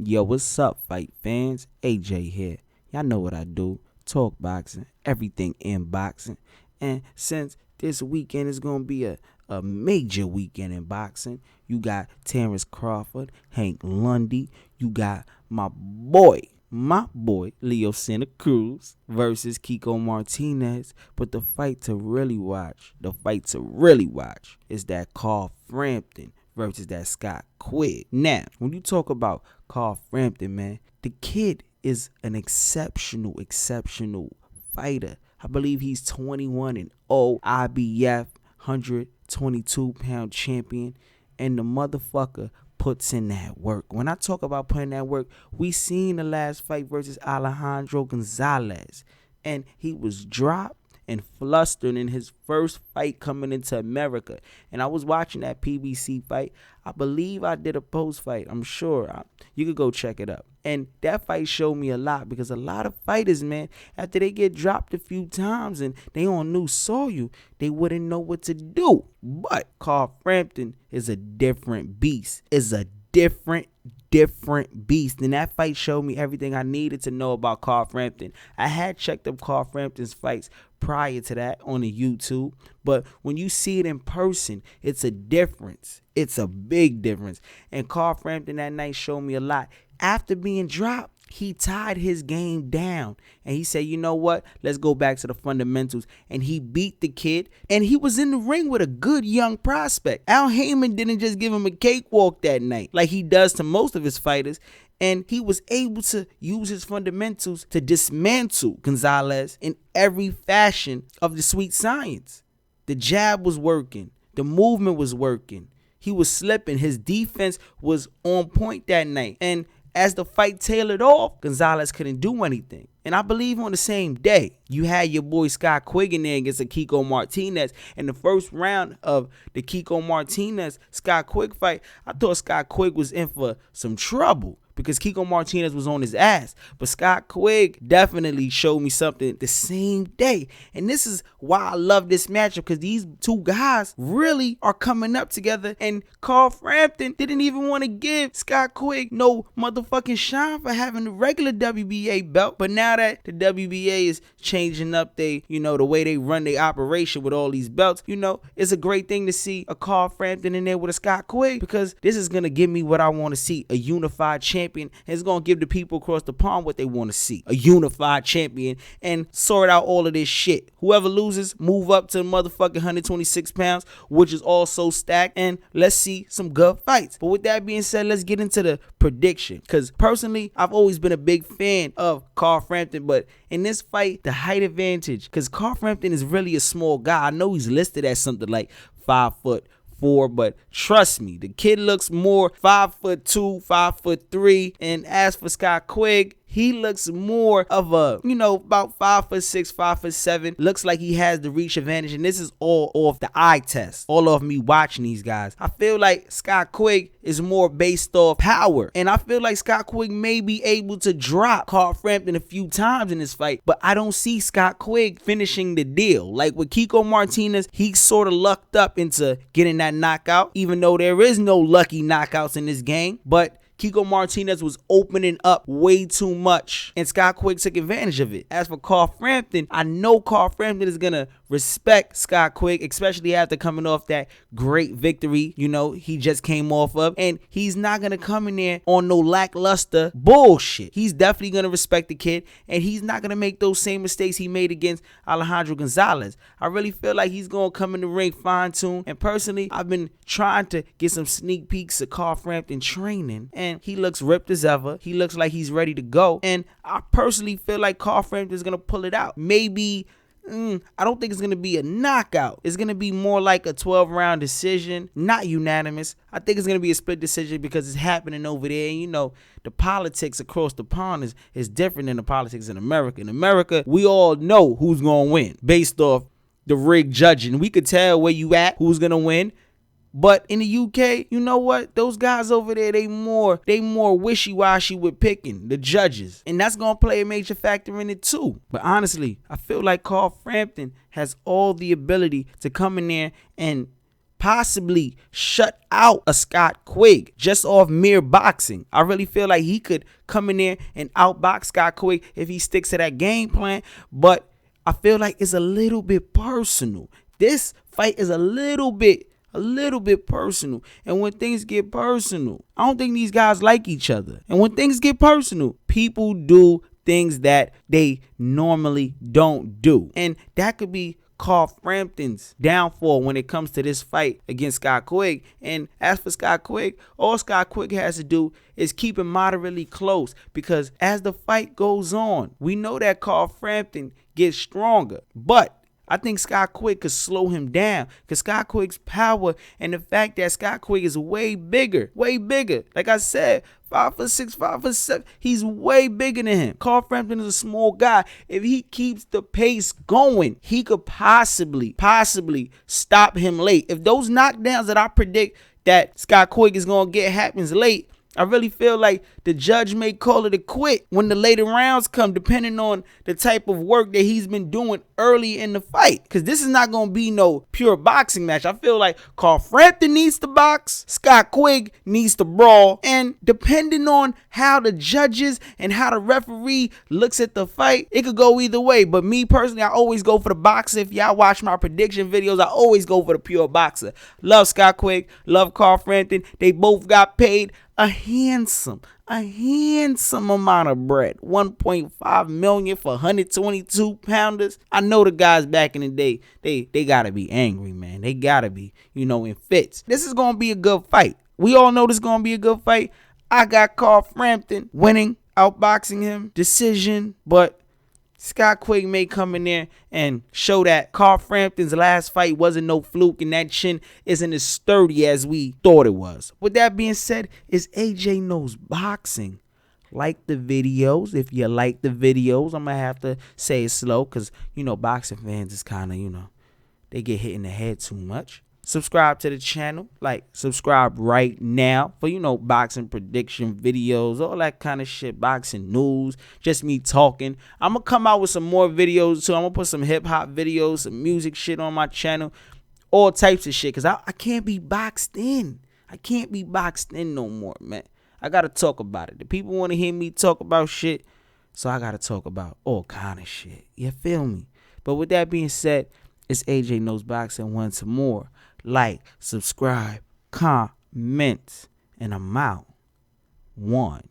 Yo, what's up, fight fans? AJ here. Y'all know what I do. Talk boxing, everything in boxing. And since this weekend is going to be a major weekend in boxing, you got Terrence Crawford, Hank Lundy, you got my boy, Leo Santa Cruz versus Kiko Martinez. But the fight to really watch is that Carl Frampton versus that Scott Quigg. Now, when you talk about Carl Frampton, man, the kid is an exceptional fighter. I believe he's 21-0, IBF 122-pound champion, and the motherfucker puts in that work. When I talk about putting that work, we seen the last fight versus Alejandro Gonzalez, and he was dropped and flustered in his first fight coming into America. And I was watching that PBC fight. I believe I did a post fight. I'm sure. You could go check it up. And that fight showed me a lot, because a lot of fighters, man, after they get dropped a few times and they on new soil, they wouldn't know what to do. But Carl Frampton is a different beast. Different beast. And that fight showed me everything I needed to know about Carl Frampton. I had checked up Carl Frampton's fights prior to that on the YouTube, but when you see it in person, it's a difference. It's a big difference. And Carl Frampton that night showed me a lot. After being dropped, he tied his game down and he said, you know what, let's go back to the fundamentals. And he beat the kid, and he was in the ring with a good young prospect. Al Heyman didn't just give him a cakewalk that night like he does to most of his fighters. And he was able to use his fundamentals to dismantle Gonzalez in every fashion of the sweet science. The jab was working. The movement was working. He was slipping. His defense was on point that night. And as the fight tailored off, Gonzalez couldn't do anything. And I believe on the same day, you had your boy Scott Quigg in there against a Kiko Martinez. In the first round of the Kiko Martinez-Scott Quigg fight, I thought Scott Quigg was in for some trouble, because Kiko Martinez was on his ass. But Scott Quigg definitely showed me something the same day. And this is why I love this matchup, because these two guys really are coming up together. And Carl Frampton didn't even want to give Scott Quigg no motherfucking shine for having the regular WBA belt. But now that the WBA is changing up the way they run their operation with all these belts, it's a great thing to see a Carl Frampton in there with a Scott Quigg, because this is going to give me what I want to see, a unified champion. It's going to give the people across the pond what they want to see, a unified champion, and sort out all of this shit. Whoever loses, move up to the motherfucking 126 pounds, which is also stacked, and let's see some good fights. But with that being said, let's get into the prediction, because personally, I've always been a big fan of Carl Frampton, but in this fight, the height advantage, because Carl Frampton is really a small guy. I know he's listed as something like 5'4", but trust me, the kid looks more 5'2", 5'3", and as for Scott Quigg, he looks more of a, about 5'6", 5'7". Looks like he has the reach advantage, and this is all off the eye test. All of me watching these guys. I feel like Scott Quigg is more based off power, and I feel like Scott Quigg may be able to drop Carl Frampton a few times in this fight, but I don't see Scott Quigg finishing the deal. Like with Kiko Martinez, he sort of lucked up into getting that knockout, even though there is no lucky knockouts in this game. But Kiko Martinez was opening up way too much, and Scott Quigg took advantage of it. As for Carl Frampton, I know Carl Frampton is going to respect Scott Quigg, especially after coming off that great victory, he just came off of, and he's not going to come in there on no lackluster bullshit. He's definitely going to respect the kid, and he's not going to make those same mistakes he made against Alejandro Gonzalez. I really feel like he's going to come in the ring fine-tuned, and personally, I've been trying to get some sneak peeks of Carl Frampton training, and he looks ripped as ever. He looks like he's ready to go, and I personally feel like Carl Frampton is going to pull it out. Maybe I don't think it's going to be a knockout. It's going to be more like a 12-round decision, not unanimous. I think it's going to be a split decision, because it's happening over there. The politics across the pond is different than the politics in America. In America, we all know who's going to win based off the rigged judging. We could tell where you at, who's going to win. But in the UK, you know what? Those guys over there, they more wishy-washy with picking the judges. And that's going to play a major factor in it too. But honestly, I feel like Carl Frampton has all the ability to come in there and possibly shut out a Scott Quigg just off mere boxing. I really feel like he could come in there and outbox Scott Quigg if he sticks to that game plan. But I feel like it's a little bit personal. This fight is a little bit personal. And when things get personal, I don't think these guys like each other. And when things get personal, people do things that they normally don't do. And that could be Carl Frampton's downfall when it comes to this fight against Scott Quigg. And as for Scott Quigg, all Scott Quigg has to do is keep it moderately close, because as the fight goes on, we know that Carl Frampton gets stronger. But I think Scott Quigg could slow him down, because Scott Quigg's power and the fact that Scott Quigg is way bigger. Like I said, 5'6", 5'7", he's way bigger than him. Carl Frampton is a small guy. If he keeps the pace going, he could possibly stop him late. If those knockdowns that I predict that Scott Quigg is going to get happens late, I really feel like the judge may call it a quit when the later rounds come, depending on the type of work that he's been doing early in the fight. Because this is not going to be no pure boxing match. I feel like Carl Frampton needs to box, Scott Quigg needs to brawl, and depending on how the judges and how the referee looks at the fight, it could go either way. But me personally, I always go for the boxer. If y'all watch my prediction videos, I always go for the pure boxer. Love Scott Quigg, love Carl Frampton. They both got paid a handsome amount of bread. 1.5 million for 122 pounders. I know the guys back in the day, they gotta be angry, man. They gotta be, in fits. This is gonna be a good fight. We all know this is gonna be a good fight. I got Carl Frampton winning, outboxing him, decision, but Scott Quigg may come in there and show that Carl Frampton's last fight wasn't no fluke and that chin isn't as sturdy as we thought it was. With that being said, it's AJ Knows Boxing. Like the videos. If you like the videos, I'm going to have to say it slow because, boxing fans is kind of, they get hit in the head too much. Subscribe to the channel. Subscribe right now for, boxing prediction videos, all that kind of shit, boxing news, just me talking. I'm going to come out with some more videos too. I'm going to put some hip hop videos, some music shit on my channel, all types of shit, because I can't be boxed in. I can't be boxed in no more, man. I got to talk about it. The people want to hear me talk about shit, so I got to talk about all kind of shit. You feel me? But with that being said, it's AJ Knows Boxing once more. Like, subscribe, comment, and I'm out. 1.